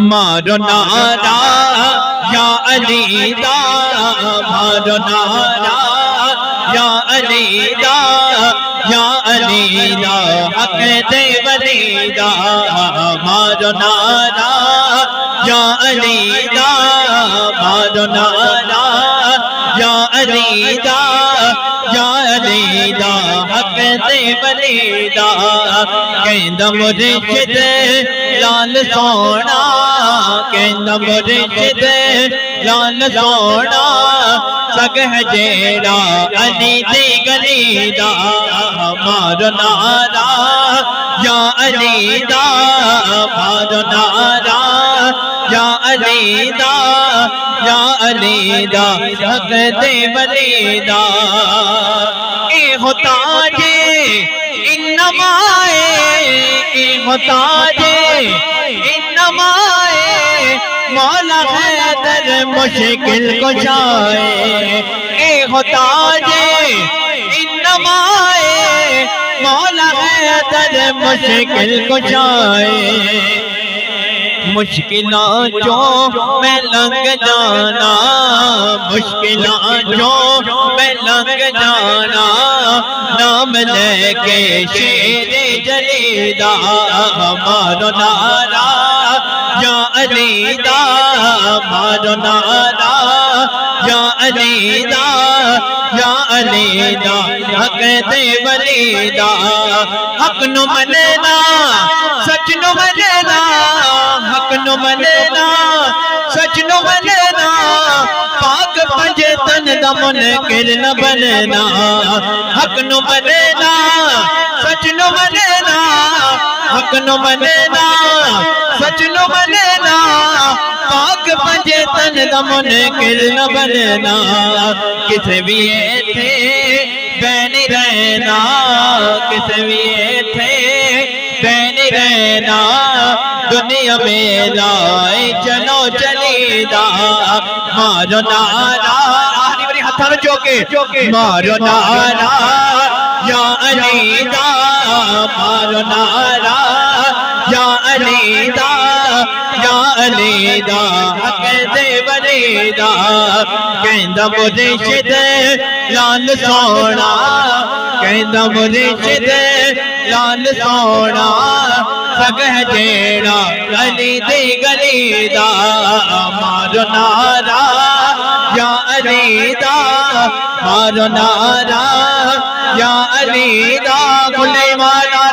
مارو نعرہ یا علی دا، مارو نعرہ یا علی دا، یا علی دا، حق دے ولی دا، مارو نعرہ یا علی دا، مارو نعرہ یا علی دا، یا علی دا، حق دے ولی دا، کہندا مرشد لال سونا، کہندا مرشد لال سونا، سگ ہے جیڑا علی دی گلی دا، مارو نعرہ یا علی دا، مارو نعرہ یا علی دا، یا علی دا، حق دے ولی دا، اے ہوتا جے انما اے ہوتا جے انما مولا حیدر مشکل کشائے، اے ہوتا جے انما مولا حیدر مشکل کشائے، مشکلات جو میں لنگ جانا، مشکلات جو میں لنگ جانا، نام لے کے شیر جلی دا، مارو نعرہ یا علی دا، مارو نعرہ یا علی دا، یا علی دا، حق دے ولی دا، حق نو مننا سچ نو مننا، حق نو مننا سچ نو مننا، پاک پنجے تن دا منکر نہ بننا، حق نو مننا سچ نو مننا، حق نو مننا سچ نو مننا، پاک پنجے تن دا منکر نہ بننا، کسے بھی ایتھے بین رہنا، کسے بھی ایتھے بین رہنا، دنیا میں لائے چلو چلی دا، مارو نعرہ آخری بری ہتھاں نوں چوکے، مارو نعرہ یا علی دا، مارو نعرہ یا علی دا، یا علی دا، حق دے ولی دا، کہندا مرشد لال سونا، کہندا مرشد لال سونا، سگ ہے جیڑا علی دی گلی دا، مارو نعرہ یا علی دا، مارو نعرہ یا علی دا، کھلے مالا